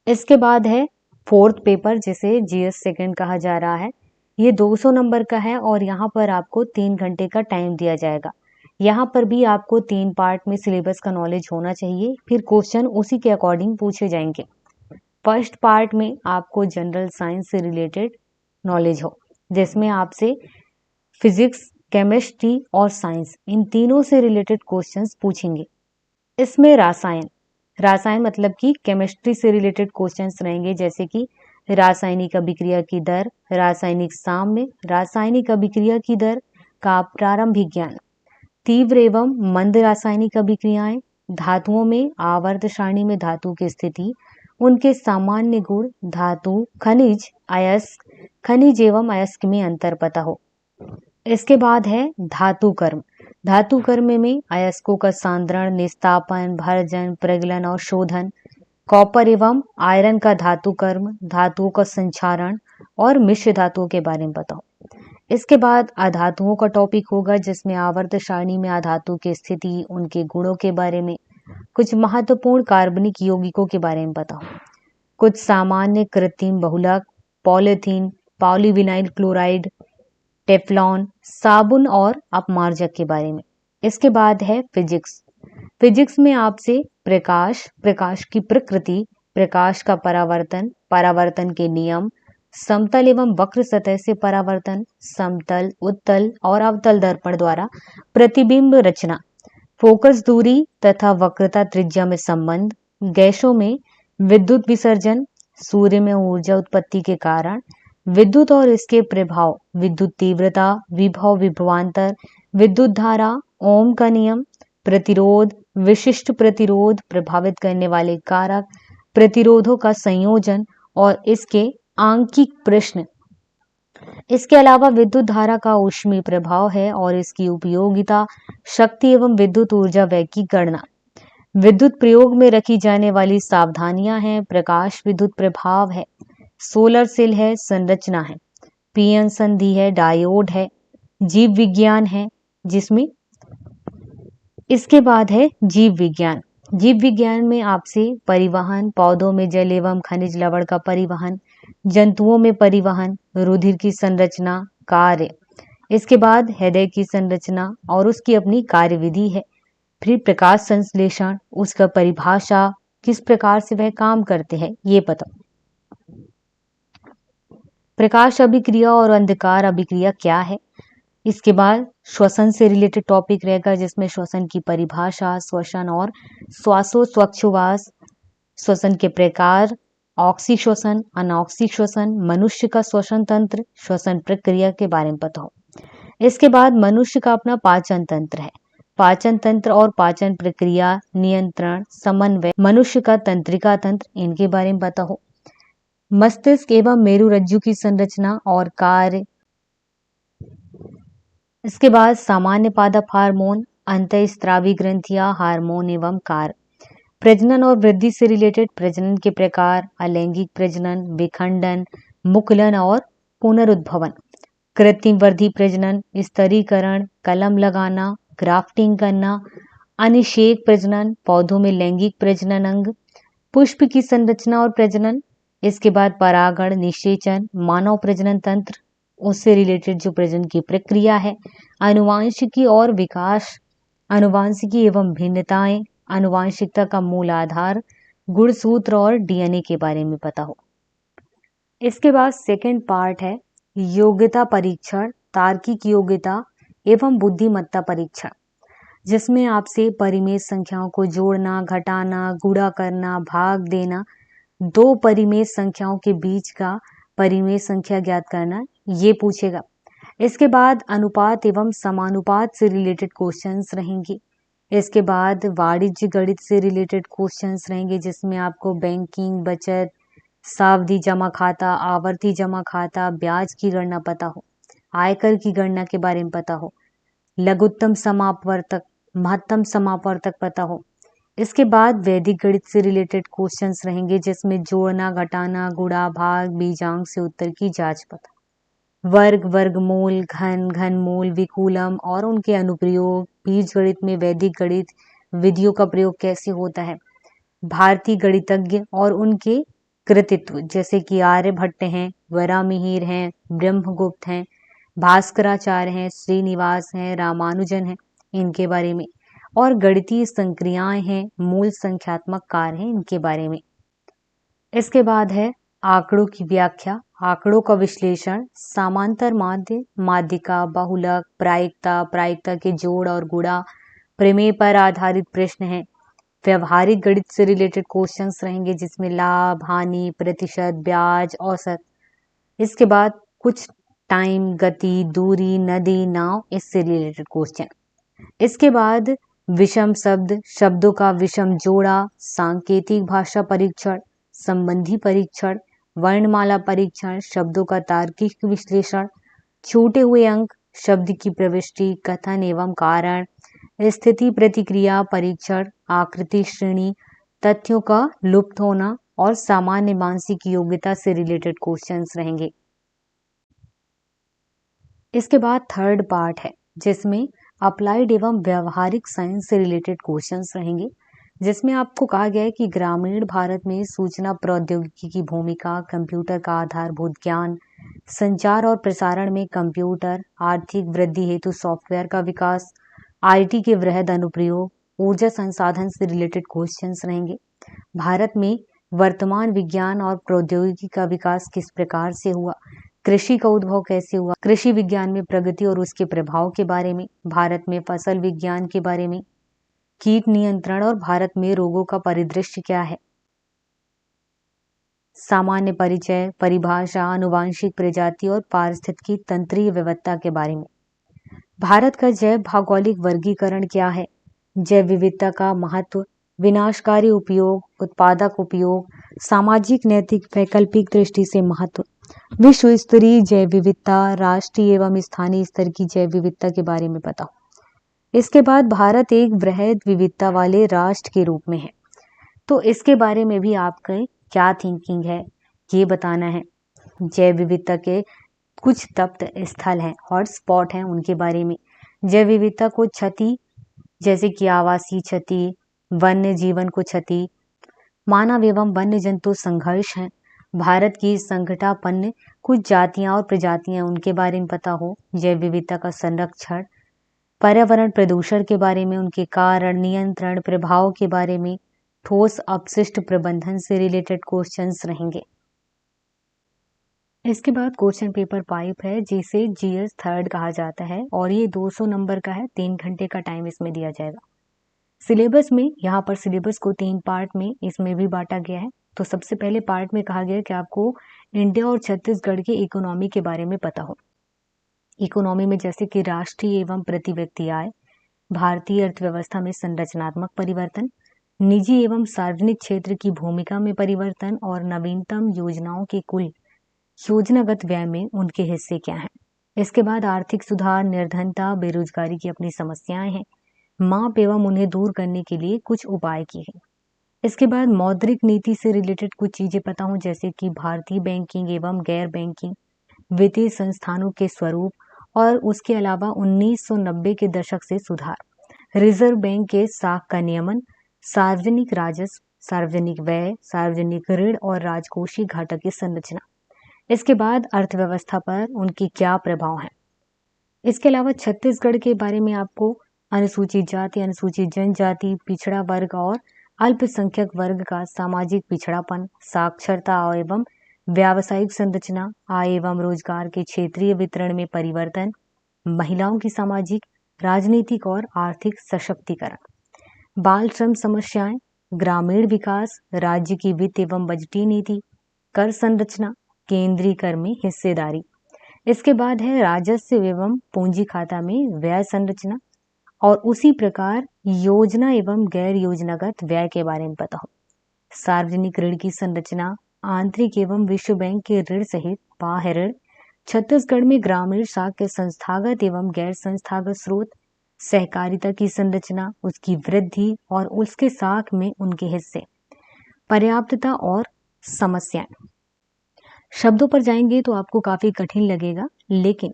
इसके बाद है फोर्थ पेपर, जिसे जीएस सेकंड कहा जा रहा है। ये 200 नंबर का है और यहाँ पर आपको 3 घंटे का टाइम दिया जाएगा। यहाँ पर भी आपको 3 पार्ट में सिलेबस का नॉलेज होना चाहिए, फिर क्वेश्चन उसी के अकॉर्डिंग पूछे जाएंगे। फर्स्ट पार्ट में आपको जनरल साइंस से रिलेटेड नॉलेज हो, जिसमें आपसे फिजिक्स, केमिस्ट्री और साइंस, इन तीनों से रिलेटेड क्वेश्चंस पूछेंगे। इसमें रासायन मतलब कि केमिस्ट्री से रिलेटेड क्वेश्चंस रहेंगे, जैसे कि रासायनिक अभिक्रिया की दर, रासायनिक साम्य, रासायनिक अभिक्रिया की दर का प्रारंभिक ज्ञान, तीव्र एवं मंद रासायनिक अभिक्रियाएं, धातुओं में आवर्त सारणी में धातु की स्थिति, उनके सामान्य गुण, धातु, खनिज, अयस्क, खनिज एवं अयस्क में अंतर पता हो। इसके बाद है धातु कर्म। धातु कर्म में अयस्कों का सांद्रण, निस्तापन, भर्जन, प्रगलन और शोधन, कॉपर एवं आयरन का धातु कर्म, धातुओं का संक्षारण और मिश्र धातुओं के बारे में बताओ। इसके बाद अधातुओं का टॉपिक होगा, जिसमें आवर्त सारणी में अधातु की स्थिति, उनके गुणों के बारे में, कुछ महत्वपूर्ण कार्बनिक यौगिकों के बारे में बताओ, कुछ सामान्य कृत्रिम बहुलक, पॉलीथीन, पॉलीविनाइल क्लोराइड, टेफ्लॉन, साबुन और अपमार्जक के बारे में। इसके बाद है फिजिक्स में आपसे प्रकाश की प्रकृति, प्रकाश का परावर्तन, परावर्तन के नियम, समतल एवं वक्र सतह से परावर्तन, समतल, उत्तल और अवतल दर्पण द्वारा प्रतिबिंब रचना, फोकस दूरी तथा वक्रता त्रिज्या में संबंध, गैसों में विद्युत विसर्जन, सूर्य में ऊर्जा उत्पत्ति के कारण, विद्युत और इसके प्रभाव, विद्युत तीव्रता, विभव विभवांतर, विद्युत धारा, ओम का नियम, प्रतिरोध, विशिष्ट प्रतिरोध, प्रभावित करने वाले कारक, प्रतिरोधों का संयोजन और इसके आंकिक प्रश्न। इसके अलावा विद्युत धारा का ऊष्मीय प्रभाव है और इसकी उपयोगिता, शक्ति एवं विद्युत ऊर्जा व्यय की गणना, विद्युत प्रयोग में रखी जाने वाली सावधानियां हैं, प्रकाश विद्युत प्रभाव है, सोलर सेल है, संरचना है, पीएन संधि है, डायोड है, जीव विज्ञान है, जिसमें इसके बाद है जीव विज्ञान में आपसे परिवहन, पौधों में जल एवं खनिज लवण का परिवहन, जंतुओं में परिवहन, रुधिर की संरचना, कार्य, इसके बाद हृदय की संरचना और उसकी अपनी कार्यविधि है, फिर प्रकाश संश्लेषण, उसका परिभाषा, किस प्रकार से वह काम करते हैं ये पता, प्रकाश अभिक्रिया और अंधकार अभिक्रिया क्या है। इसके बाद श्वसन से रिलेटेड टॉपिक रहेगा, जिसमें श्वसन की परिभाषा, श्वसन और श्वासोच्छ्वास, श्वसन के प्रकार, ऑक्सी श्वसन, अनॉक्सी श्वसन, मनुष्य का श्वसन तंत्र, श्वसन प्रक्रिया के बारे में पता हो। इसके बाद मनुष्य का अपना पाचन तंत्र है, पाचन तंत्र और पाचन प्रक्रिया, नियंत्रण, समन्वय, मनुष्य का तंत्रिका तंत्र, इनके बारे में पता हो। मस्तिष्क एवं मेरुरज्जु की संरचना और कार्य। इसके बाद सामान्य पादप हार्मोन, अंतःस्रावी ग्रंथियां, हार्मोन एवं कार्य, प्रजनन और वृद्धि से रिलेटेड प्रजनन के प्रकार, अलैंगिक प्रजनन, विखंडन, मुकुलन और पुनरुद्भवन, कृत्रिम वर्धी प्रजनन, स्तरीकरण, कलम लगाना, ग्राफ्टिंग करना, अनिषेक प्रजनन, पौधों में लैंगिक प्रजनन अंग, पुष्प की संरचना और प्रजनन, इसके बाद परागण, निषेचन, मानव प्रजनन तंत्र, उससे रिलेटेड जो प्रजनन की प्रक्रिया है, आनुवांशिकी और विकास, आनुवांशिकी एवं भिन्नताएं, आनुवांशिकता का मूल आधार, गुणसूत्र और डीएनए के बारे में पता हो। इसके बाद सेकंड पार्ट है योग्यता परीक्षण, तार्किक योग्यता एवं बुद्धिमत्ता परीक्षण, जिसमें आपसे परिमेय संख्याओं को जोड़ना, घटाना, गुणा करना, भाग देना, दो परिमेय संख्याओं के बीच का परिमेय संख्या ज्ञात करना, ये पूछेगा। इसके बाद अनुपात एवं समानुपात से रिलेटेड क्वेश्चंस रहेंगे। इसके बाद वाणिज्य गणित से रिलेटेड क्वेश्चंस रहेंगे, जिसमें आपको बैंकिंग, बचत, सावधि जमा खाता, आवर्ती जमा खाता, ब्याज की गणना पता हो, आयकर की गणना के बारे में पता हो, लघुत्तम समापवर्तक, महत्तम समापवर्तक पता हो। इसके बाद वैदिक गणित से रिलेटेड क्वेश्चंस रहेंगे, जिसमें जोड़ना, घटाना, गुणा, भाग, बीजांक से उत्तर की जांच पता, वर्ग, वर्गमूल, घन, घनमूल, विकूलम और उनके अनुप्रयोग, बीजगणित में वैदिक गणित विधियों का प्रयोग कैसे होता है, भारतीय गणितज्ञ और उनके कृतित्व, जैसे कि आर्यभट्ट हैं, वरामिहिर हैं, ब्रह्मगुप्त हैं, भास्कराचार्य हैं, श्रीनिवास हैं, रामानुजन हैं, इनके बारे में, और गणितीय संक्रियाएं हैं, मूल संख्यात्मक कार्य हैं, इनके बारे में। इसके बाद है आंकड़ों की व्याख्या, आंकड़ों का विश्लेषण, समांतर माध्य, माध्यिका, बहुलक, प्रायिकता, प्रायिकता के जोड़ और गुणा, प्रमेय पर आधारित प्रश्न है। व्यवहारिक गणित से रिलेटेड क्वेश्चंस रहेंगे, जिसमें लाभ, हानि, प्रतिशत, ब्याज, औसत। इसके बाद कुछ टाइम, गति, दूरी, नदी, नाव, इससे रिलेटेड क्वेश्चन। इसके बाद विषम शब्द, शब्दों का विषम जोड़ा, सांकेतिक भाषा परीक्षण, संबंधी परीक्षण, वर्णमाला परीक्षण, शब्दों का तार्किक विश्लेषण, छूटे हुए अंक, शब्द की प्रविष्टि, कथन एवं कारण, स्थिति प्रतिक्रिया परीक्षण, आकृति श्रेणी, तथ्यों का लुप्त होना और सामान्य मानसिक योग्यता से रिलेटेड क्वेश्चंस रहेंगे। इसके बाद थर्ड पार्ट है, जिसमें अप्लाइड एवं व्यवहारिक साइंस से रिलेटेड क्वेश्चंस रहेंगे, जिसमें आपको कहा गया है कि ग्रामीण भारत में सूचना प्रौद्योगिकी की भूमिका, कंप्यूटर का आधारभूत ज्ञान, संचार और प्रसारण में कंप्यूटर, आर्थिक वृद्धि हेतु सॉफ्टवेयर का विकास, आईटी के वृहद अनुप्रयोग, ऊर्जा संसाधन से रिलेटेड क्वेश्चंस रहेंगे। भारत में वर्तमान विज्ञान और प्रौद्योगिकी का विकास किस प्रकार से हुआ, कृषि का उद्भव कैसे हुआ, कृषि विज्ञान में प्रगति और उसके प्रभाव के बारे में, भारत में फसल विज्ञान के बारे में, कीट नियंत्रण और भारत में रोगों का परिदृश्य क्या है, सामान्य परिचय, परिभाषा, आनुवांशिक प्रजाति और पारिस्थितिकी तंत्रीय विविधता के बारे में। भारत का जैव भौगोलिक वर्गीकरण क्या है, जैव विविधता का महत्व, विनाशकारी उपयोग, उत्पादक उपयोग, सामाजिक, नैतिक, वैकल्पिक दृष्टि से महत्व, विश्व स्तरीय जैव विविधता, राष्ट्रीय एवं स्थानीय स्तर की जैव विविधता के बारे में पता हो। इसके बाद भारत एक वृहद विविधता वाले राष्ट्र के रूप में है, तो इसके बारे में भी आपके क्या थिंकिंग है ये बताना है। जैव विविधता के कुछ तप्त स्थल हैं, हॉटस्पॉट हैं, उनके बारे में। जैव विविधता को क्षति, जैसे कि आवासीय क्षति, वन्य जीवन को क्षति, मानव एवं वन्य जंतु संघर्ष हैं, भारत की संकटापन्न कुछ जातियां और प्रजातियां, उनके बारे में पता हो। जैव विविधता का संरक्षण, पर्यावरण प्रदूषण के बारे में, उनके कारण, नियंत्रण, प्रभाव के बारे में, ठोस अपशिष्ट प्रबंधन से रिलेटेड क्वेश्चंस रहेंगे। इसके बाद क्वेश्चन पेपर 5 है, जिसे जीएस थर्ड कहा जाता है और ये 200 नंबर का है, 3 घंटे का टाइम इसमें दिया जाएगा। सिलेबस में, यहाँ पर सिलेबस को 3 पार्ट में इसमें भी बांटा गया है। तो सबसे पहले पार्ट में कहा गया है कि आपको इंडिया और छत्तीसगढ़ के इकोनॉमी के बारे में पता हो। इकोनॉमी में जैसे कि राष्ट्रीय एवं प्रति व्यक्ति आय, भारतीय अर्थव्यवस्था में संरचनात्मक परिवर्तन, निजी एवं सार्वजनिक क्षेत्र की भूमिका में परिवर्तन और नवीनतम योजनाओं के कुल योजनागत व्यय में उनके हिस्से क्या हैं। इसके बाद आर्थिक सुधार, निर्धनता, बेरोजगारी की अपनी समस्याएं हैं, माप एवं उन्हें दूर करने के लिए कुछ उपाय किए हैं। इसके बाद मौद्रिक नीति से रिलेटेड कुछ चीजें पता हो, जैसे कि भारतीय बैंकिंग एवं गैर बैंकिंग वित्तीय संस्थानों के स्वरूप, और उसके अलावा 1990 के दशक से सुधार, रिजर्व बैंक के साख का नियमन, सार्वजनिक राजस्व, सार्वजनिक व्यय, सार्वजनिक ऋण और राजकोषीय घाटा की संरचना। इसके बाद अर्थव्यवस्था पर उनके क्या प्रभाव हैं। इसके अलावा छत्तीसगढ़ के बारे में आपको अनुसूचित जाति, अनुसूचित जनजाति, पिछड़ा वर्ग और अल्पसंख्यक वर्ग का सामाजिक पिछड़ापन, साक्षरता एवं व्यावसायिक संरचना, आय एवं रोजगार के क्षेत्रीय वितरण में परिवर्तन, महिलाओं की सामाजिक, राजनीतिक और आर्थिक सशक्तिकरण, बाल श्रम समस्याएं, ग्रामीण विकास, राज्य की वित्त एवं बजटीय नीति, कर संरचना, केंद्रीय कर में हिस्सेदारी। इसके बाद है राजस्व एवं पूंजी खाता में व्यय संरचना, और उसी प्रकार योजना एवं गैर योजनागत व्यय के बारे में पता हो। सार्वजनिक ऋण की संरचना, आंतरिक एवं विश्व बैंक के ऋण सहित बाह्य ऋण, छत्तीसगढ़ में ग्रामीण साख के संस्थागत एवं गैर संस्थागत स्रोत, सहकारिता की संरचना, उसकी वृद्धि और उसके साख में उनके हिस्से, पर्याप्तता और समस्याएं। शब्दों पर जाएंगे तो आपको काफी कठिन लगेगा, लेकिन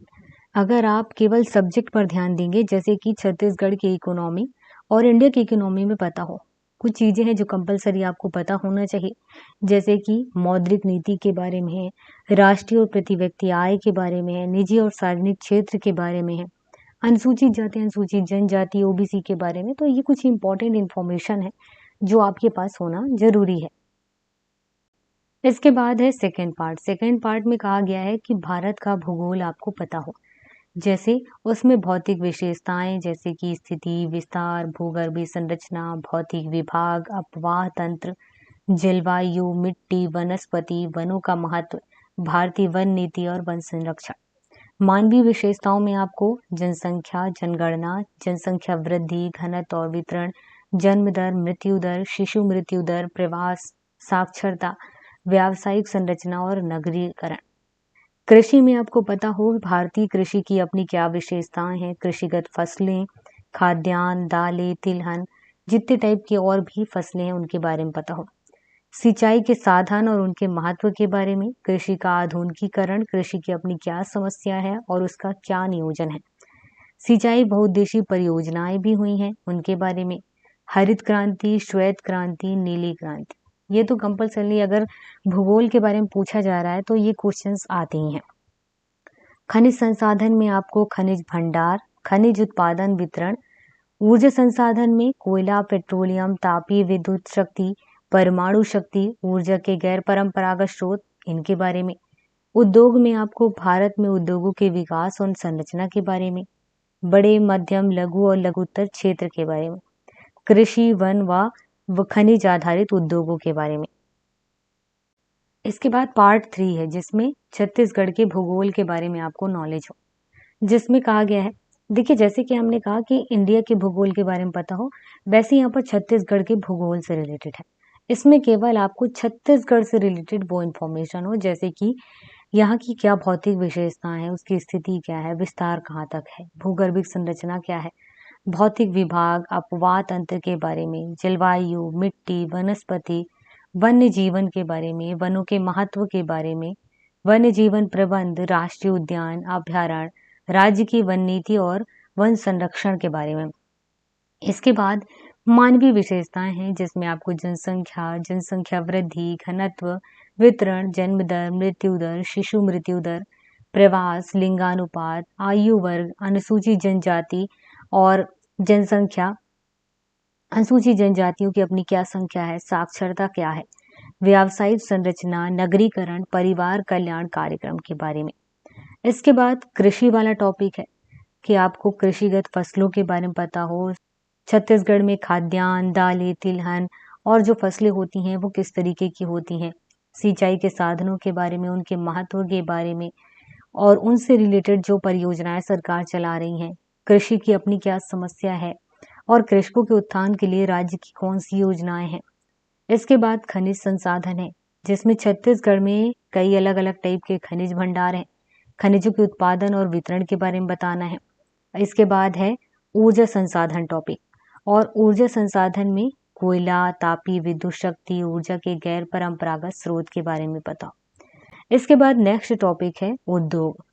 अगर आप केवल सब्जेक्ट पर ध्यान देंगे, जैसे कि छत्तीसगढ़ की इकोनॉमी और इंडिया की इकोनॉमी में पता हो, कुछ चीजें हैं जो कंपलसरी आपको पता होना चाहिए, जैसे कि मौद्रिक नीति के बारे में है, राष्ट्रीय और प्रति व्यक्ति आय के बारे में है, निजी और सार्वजनिक क्षेत्र के बारे में है, अनुसूचित जाति, अनुसूचित जनजाति, ओबीसी के बारे में। तो ये कुछ इंपॉर्टेंट इंफॉर्मेशन है जो आपके पास होना जरूरी है। इसके बाद है सेकेंड पार्ट। सेकेंड पार्ट में कहा गया है कि भारत का भूगोल आपको पता हो, जैसे उसमें भौतिक विशेषताएं, जैसे कि स्थिति, विस्तार, भूगर्भीय संरचना, भौतिक विभाग, अपवाह तंत्र, जलवायु, मिट्टी, वनस्पति, वनों का महत्व, भारतीय वन नीति और वन संरक्षण। मानवीय विशेषताओं में आपको जनसंख्या, जनगणना, जनसंख्या वृद्धि, घनत्व और वितरण, जन्म दर, मृत्यु दर, शिशु मृत्यु दर, प्रवास, साक्षरता, व्यावसायिक संरचना और नगरीकरण। कृषि में आपको पता हो भारतीय कृषि की अपनी क्या विशेषताएं हैं, कृषिगत फसलें, खाद्यान्न, दालें, तिलहन, जितने टाइप की और भी फसलें हैं उनके बारे में पता हो। सिंचाई के साधन और उनके महत्व के बारे में, कृषि का आधुनिकीकरण, कृषि की अपनी क्या समस्या है और उसका क्या नियोजन है। सिंचाई बहुउद्देशीय परियोजनाएं भी हुई हैं, उनके बारे में। हरित क्रांति, श्वेत क्रांति, नीली क्रांति। ये तो कंपल्सरी अगर भूगोल के बारे में पूछा जा रहा है तो ये क्वेश्चंस आते ही हैं। खनिज संसाधन में आपको खनिज भंडार, खनिज उत्पादन वितरण, ऊर्जा संसाधन में कोयला, पेट्रोलियम, तापीय विद्युत शक्ति, परमाणु शक्ति, ऊर्जा के गैर परंपरागत स्रोत, इनके बारे में। उद्योग में आपको भारत में उद्योगों के विकास और संरचना के बारे में, बड़े, मध्यम, लघु और लघुत्तर क्षेत्र के बारे में, कृषि, वन व खनिज आधारित उद्योगों के बारे में। इसके बाद पार्ट 3 है, जिसमें छत्तीसगढ़ के भूगोल के बारे में आपको नॉलेज हो, जिसमें कहा गया है, देखिए जैसे कि हमने कहा कि इंडिया के भूगोल के बारे में पता हो, वैसे यहाँ पर छत्तीसगढ़ के भूगोल से रिलेटेड है। इसमें केवल आपको छत्तीसगढ़ से रिलेटेड वो इन्फॉर्मेशन हो, जैसे कि यहाँ की क्या भौतिक विशेषताएं हैं, उसकी स्थिति क्या है, विस्तार कहाँ तक है, भूगर्भिक संरचना क्या है, भौतिक विभाग, अपवाह तंत्र के बारे में, जलवायु, मिट्टी, वनस्पति, वन्य जीवन के बारे में, वनों के महत्व के बारे में, वन्य जीवन प्रबंध, राष्ट्रीय उद्यान, अभ्यारण्य, राज्य की वन नीति और वन संरक्षण के बारे में। इसके बाद मानवीय विशेषताएं हैं, जिसमें आपको जनसंख्या, जनसंख्या वृद्धि, घनत्व, वितरण, जन्म दर, मृत्यु दर, शिशु मृत्यु दर, प्रवास, लिंगानुपात, आयु वर्ग, अनुसूचित जनजाति और जनसंख्या, अनुसूचित जनजातियों की अपनी क्या संख्या है, साक्षरता क्या है, व्यावसायिक संरचना, नगरीकरण, परिवार कल्याण कार्यक्रम के बारे में। इसके बाद कृषि वाला टॉपिक है कि आपको कृषिगत फसलों के बारे में पता हो, छत्तीसगढ़ में खाद्यान्न, दालें, तिलहन और जो फसलें होती हैं वो किस तरीके की होती हैं, सिंचाई के साधनों के बारे में, उनके महत्व के बारे में और उनसे रिलेटेड जो परियोजनाएं सरकार चला रही हैं, कृषि की अपनी क्या समस्या है और कृषकों के उत्थान के लिए राज्य की कौन सी योजनाएं हैं। इसके बाद खनिज संसाधन है, जिसमें छत्तीसगढ़ में कई अलग अलग टाइप के खनिज भंडार हैं, खनिजों के उत्पादन और वितरण के बारे में बताना है। इसके बाद है ऊर्जा संसाधन टॉपिक, और ऊर्जा संसाधन में कोयला, तापी विद्युत शक्ति, ऊर्जा के गैर परंपरागत स्रोत के बारे में पता। इसके बाद नेक्स्ट टॉपिक है उद्योग।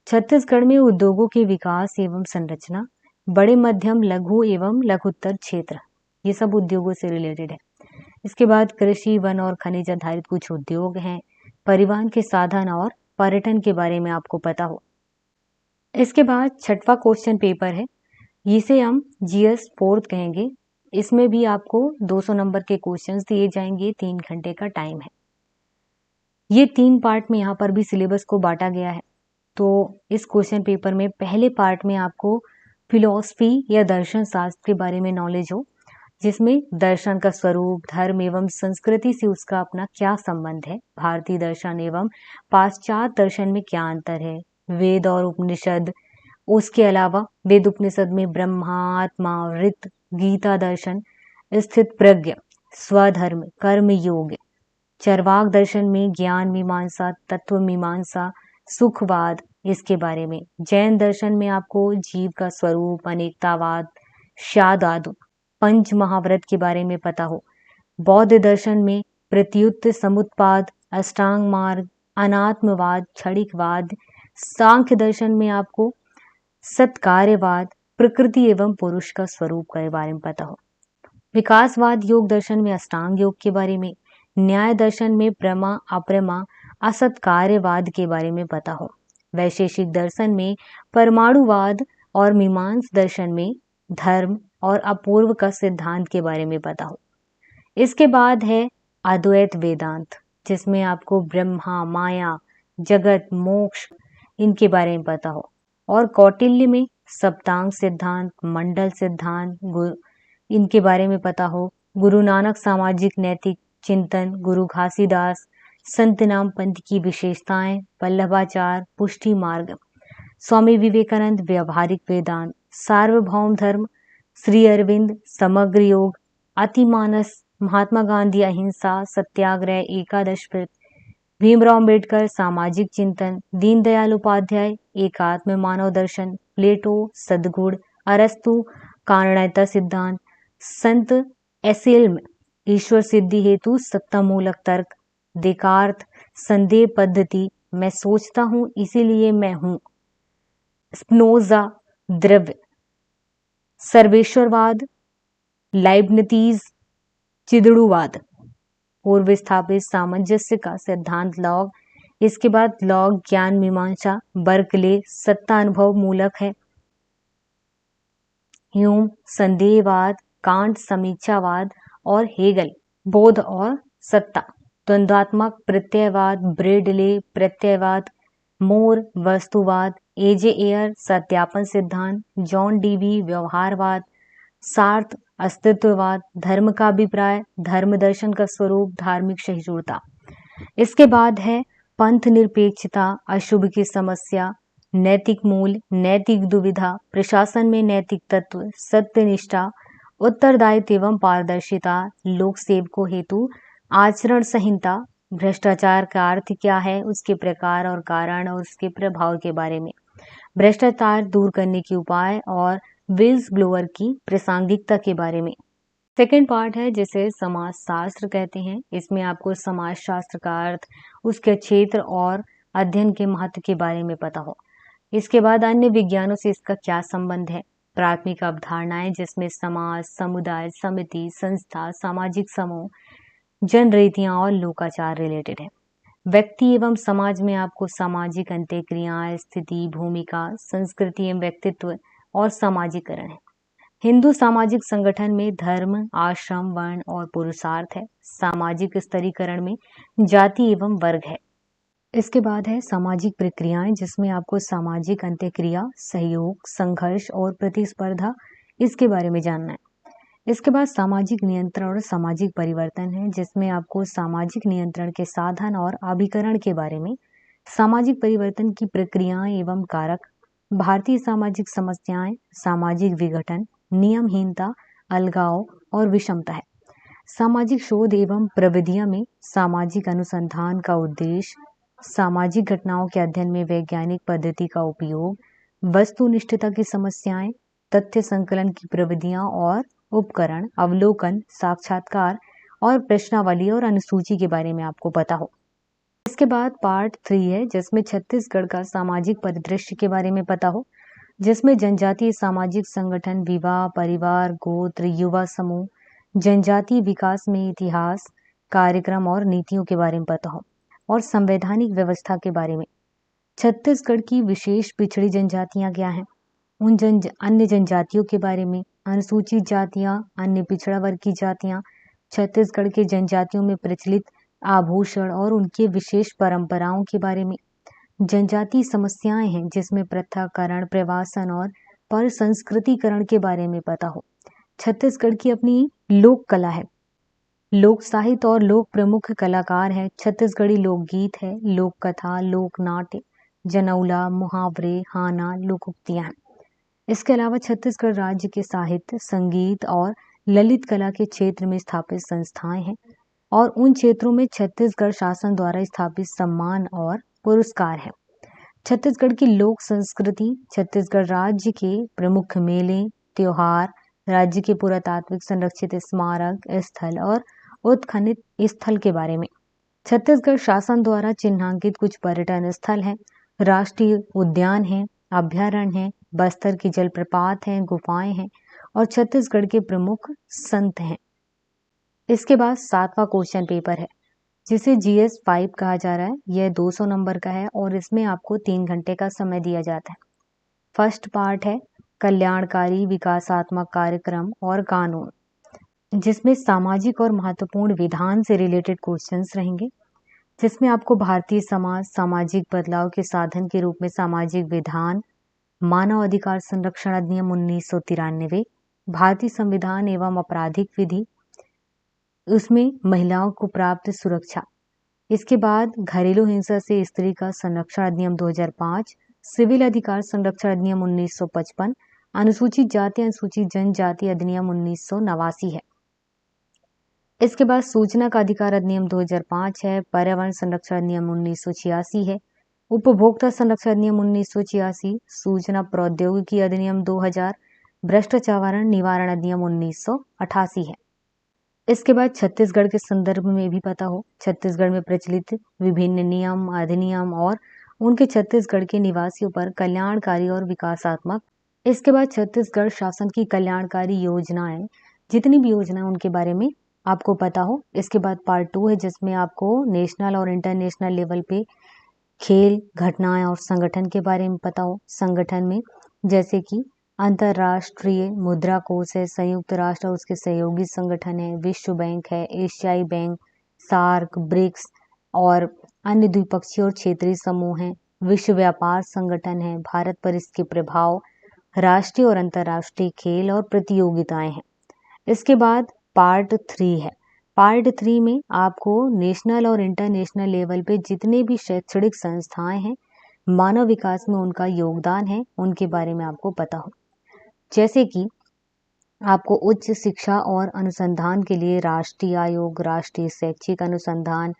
छत्तीसगढ़ में उद्योगों के विकास एवं संरचना, बड़े मध्यम लघु एवं लघुत्तर क्षेत्र, ये सब उद्योगों से रिलेटेड है। इसके बाद कृषि, वन और खनिज आधारित कुछ उद्योग हैं, परिवहन के साधन और पर्यटन के बारे में आपको पता हो। इसके बाद छठवां क्वेश्चन पेपर है, इसे हम जीएस फोर्थ कहेंगे। इसमें भी आपको 200 नंबर के क्वेश्चंस दिए जाएंगे, 3 घंटे का टाइम है। ये 3 पार्ट में यहाँ पर भी सिलेबस को बांटा गया है। तो इस क्वेश्चन पेपर में पहले पार्ट में आपको फिलॉसफी या दर्शन शास्त्र के बारे में नॉलेज हो, जिसमें दर्शन का स्वरूप, धर्म एवं संस्कृति से उसका अपना क्या संबंध है, भारतीय दर्शन एवं पाश्चात्य दर्शन में क्या अंतर है, वेद और उपनिषद, उसके अलावा वेद उपनिषद में ब्रह्मा, आत्मा, ऋत, गीता दर्शन, स्थित प्रज्ञ, स्वधर्म, कर्म योग, चरवाक दर्शन में ज्ञान मीमांसा, तत्व मीमांसा, सुखवाद, इसके बारे में। जैन दर्शन में आपको जीव का स्वरूप, अनेकतावाद, शादादु, पंच महाव्रत के बारे में पता हो। बौद्ध दर्शन में प्रत्युत्त समुत्पाद, अष्टांग मार्ग, अनात्मवाद, क्षणिकवाद। सांख्य दर्शन में आपको सत्कार्यवाद, प्रकृति एवं पुरुष का स्वरूप के बारे में पता हो। विकासवाद योग दर्शन में अष्टांग योग के बारे में। न्याय दर्शन में प्रमा, अप्रमा, असत्कार्यवाद के बारे में पता हो। वैशेषिक दर्शन में परमाणुवाद और मीमांस दर्शन में धर्म और अपूर्व का सिद्धांत के बारे में पता हो। इसके बाद है अद्वैत वेदांत, जिसमें आपको ब्रह्मा, माया, जगत, मोक्ष, इनके बारे में पता हो। और कौटिल्य में सप्तांग सिद्धांत, मंडल सिद्धांत, इनके बारे में पता हो। गुरु नानक सामाजिक नैतिक चिंतन, गुरु घासीदास, संत नाम पंथ की विशेषताएं, वल्लभाचार, पुष्टि मार्ग, स्वामी विवेकानंद व्यावहारिक वेदांत, सार्वभौम धर्म, श्री अरविंद समग्र योग, अतिमानस, महात्मा गांधी अहिंसा सत्याग्रह एकादश व्रत, भीमराव अम्बेडकर सामाजिक चिंतन, दीनदयाल उपाध्याय एकात्म मानव दर्शन, प्लेटो सद्गुण, अरस्तु कारणता सिद्धांत, संत एसेल्म ईश्वर सिद्धि हेतु सत्ता मूलक तर्क, देकार्त संदेह पद्धति, मैं सोचता हूं इसीलिए मैं हूं, स्पिनोजा द्रव्य, सर्वेश्वरवाद, लाइबनिटीज चिदड़ुवाद, पूर्व स्थापित सामंजस्य का सिद्धांत लॉग। इसके बाद लॉग ज्ञान मीमांसा, बर्कले सत्ता अनुभव मूलक है, ह्यूम संदेहवाद, कांट समीक्षावाद और हेगल बोध और सत्ता, द्वंद्वात्मक प्रत्ययवाद, ब्रेडले प्रत्ययवाद, मोर वस्तुवाद, एजे एयर सत्यापन सिद्धांत, जॉन डीवी व्यवहारवाद, सार्थ अस्तित्ववाद, धर्म का अभिप्राय, धर्म दर्शन का स्वरूप, धार्मिक सहिष्णुता। इसके बाद है पंथ निरपेक्षता, अशुभ की समस्या, नैतिक मूल, नैतिक दुविधा, प्रशासन में नैतिक तत्व, सत्यनिष्ठा, उत्तरदायित्व एवं पारदर्शिता, लोक सेवकों हेतु आचरण संहिता, भ्रष्टाचार का अर्थ क्या है, उसके प्रकार और कारण और उसके प्रभाव के बारे में, भ्रष्टाचार दूर करने के उपाय और विल्स ब्लोअर की प्रासंगिकता के बारे में। सेकेंड पार्ट है जिसे समाज शास्त्र कहते हैं। इसमें आपको समाज शास्त्र का अर्थ, उसके क्षेत्र और अध्ययन के महत्व के बारे में पता हो। इसके बाद अन्य विज्ञानों से इसका क्या संबंध है, प्राथमिक अवधारणाएं जिसमें समाज, समुदाय, समिति, संस्था, सामाजिक समूह, जनरीतियां और लोकाचार रिलेटेड है। व्यक्ति एवं समाज में आपको सामाजिक अंत्यक्रियाएं, स्थिति, भूमिका, संस्कृति एवं व्यक्तित्व और सामाजिकरण है। हिंदू सामाजिक संगठन में धर्म, आश्रम, वर्ण और पुरुषार्थ है। सामाजिक स्तरीकरण में जाति एवं वर्ग है। इसके बाद है सामाजिक प्रक्रियाएं जिसमें आपको सामाजिक अंत्यक्रिया, सहयोग, संघर्ष और प्रतिस्पर्धा, इसके बारे में जानना है। इसके बाद सामाजिक नियंत्रण और सामाजिक परिवर्तन है जिसमें आपको सामाजिक नियंत्रण के साधन और अभिकरण के बारे में, सामाजिक परिवर्तन की प्रक्रियाएं एवं कारक, भारतीय सामाजिक समस्याएं, सामाजिक विघटन, नियमहीनता, अलगाव और विषमता है। सामाजिक शोध एवं प्रविधियां में सामाजिक अनुसंधान का उद्देश्य, सामाजिक घटनाओं के अध्ययन में वैज्ञानिक पद्धति का उपयोग, वस्तुनिष्ठता की समस्याएं, तथ्य संकलन की प्रविधियां और उपकरण, अवलोकन, साक्षात्कार और प्रश्नावली और अनुसूची के बारे में आपको पता हो। इसके बाद पार्ट 3 है जिसमें छत्तीसगढ़ का सामाजिक परिदृश्य के बारे में पता हो, जिसमें जनजातीय सामाजिक संगठन, विवाह, परिवार, गोत्र, युवा समूह, जनजातीय विकास में इतिहास, कार्यक्रम और नीतियों के बारे में पता हो, और संवैधानिक व्यवस्था के बारे में। छत्तीसगढ़ की विशेष पिछड़ी जनजातियां क्या हैं, उन अन्य जनजातियों के बारे में, अनुसूचित जातियां, अन्य पिछड़ा वर्ग की जातियां, छत्तीसगढ़ के जनजातियों में प्रचलित आभूषण और उनके विशेष परंपराओं के बारे में। जनजातीय समस्याएं हैं जिसमें प्रथाकरण, प्रवासन और पर संस्कृतिकरण के बारे में पता हो। छत्तीसगढ़ की अपनी लोक कला है, लोक साहित्य और लोक प्रमुख कलाकार हैं। छत्तीसगढ़ी लोकगीत है, लोक कथा, लोक नाट्य, जनौला, मुहावरे, हाना, लोकोक्तियां हैं। इसके अलावा छत्तीसगढ़ राज्य के साहित्य, संगीत और ललित कला के क्षेत्र में स्थापित संस्थाएं हैं, और उन क्षेत्रों में छत्तीसगढ़ शासन द्वारा स्थापित सम्मान और पुरस्कार है। छत्तीसगढ़ की लोक संस्कृति, छत्तीसगढ़ राज्य के प्रमुख मेले, त्योहार, राज्य के पुरातात्विक संरक्षित स्मारक स्थल और उत्खनित स्थल के बारे में। छत्तीसगढ़ शासन द्वारा चिन्हांकित कुछ पर्यटन स्थल हैं, राष्ट्रीय उद्यान हैं, अभ्यारण्य हैं, बस्तर की जलप्रपात हैं, गुफाएं हैं, और छत्तीसगढ़ के प्रमुख संत हैं। इसके बाद 7वां क्वेश्चन पेपर है जिसे GS 5 कहा जा रहा है। यह 200 नंबर का है और इसमें आपको 3 घंटे का समय दिया जाता है। फर्स्ट पार्ट है कल्याणकारी विकासात्मक कार्यक्रम और कानून, जिसमें सामाजिक और महत्वपूर्ण विधान से रिलेटेड क्वेश्चंस रहेंगे, जिसमें आपको भारतीय समाज, सामाजिक बदलाव के साधन के रूप में सामाजिक विधान, मानव अधिकार संरक्षण अधिनियम 1993, भारतीय संविधान एवं आपराधिक विधि, उसमें महिलाओं को प्राप्त सुरक्षा। इसके बाद घरेलू हिंसा से स्त्री का संरक्षण अधिनियम 2005, सिविल अधिकार संरक्षण अधिनियम 1955, अनुसूचित जाति अनुसूचित जनजाति अधिनियम 1989 है। इसके बाद सूचना का अधिकार अधिनियम 2005 है, पर्यावरण संरक्षण अधिनियम 1986 है, उपभोक्ता संरक्षण अधिनियम 1986, सूचना प्रौद्योगिकी अधिनियम 2000, भ्रष्टाचार निवारण अधिनियम 1988 है। इसके बाद छत्तीसगढ़ के संदर्भ में भी पता हो, छत्तीसगढ़ में प्रचलित विभिन्न नियम, अधिनियम और उनके छत्तीसगढ़ के निवासियों पर कल्याणकारी और विकासात्मक। इसके बाद छत्तीसगढ़ शासन की कल्याणकारी योजनाएं, जितनी भी योजना उनके बारे में आपको पता हो। इसके बाद पार्ट 2 है जिसमें आपको नेशनल और इंटरनेशनल लेवल पे खेल, घटनाएं और संगठन के बारे में पता हो। संगठन में जैसे कि अंतर्राष्ट्रीय मुद्रा कोष है, संयुक्त राष्ट्र और उसके सहयोगी संगठन है, विश्व बैंक है, एशियाई बैंक, सार्क, ब्रिक्स और अन्य द्विपक्षीय और क्षेत्रीय समूह हैं, विश्व व्यापार संगठन है, भारत पर इसके प्रभाव, राष्ट्रीय और अंतर्राष्ट्रीय खेल और प्रतियोगिताएं हैं। इसके बाद पार्ट 3 है। पार्ट 3 में आपको नेशनल और इंटरनेशनल लेवल पे जितने भी शैक्षणिक संस्थाएं हैं, मानव विकास में उनका योगदान है, उनके बारे में आपको पता हो। जैसे कि आपको उच्च शिक्षा और अनुसंधान के लिए राष्ट्रीय आयोग, राष्ट्रीय शैक्षिक अनुसंधान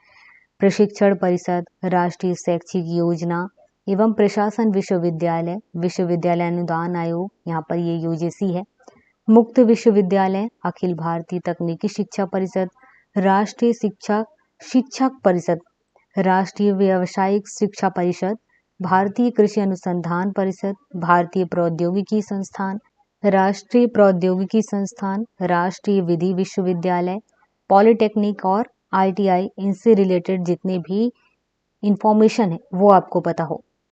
प्रशिक्षण परिषद, राष्ट्रीय शैक्षिक योजना एवं प्रशासन विश्वविद्यालय, विश्वविद्यालय अनुदान आयोग, यहाँ पर ये UGC है, मुक्त विश्वविद्यालय, अखिल भारतीय तकनीकी शिक्षा परिषद, राष्ट्रीय शिक्षक परिषद, राष्ट्रीय व्यावसायिक शिक्षा परिषद, भारतीय कृषि अनुसंधान परिषद, भारतीय प्रौद्योगिकी संस्थान, राष्ट्रीय प्रौद्योगिकी संस्थान, राष्ट्रीय विधि विश्वविद्यालय, पॉलिटेक्निक और ITI, इनसे रिलेटेड जितने भी इंफॉर्मेशन है वो आपको पता हो।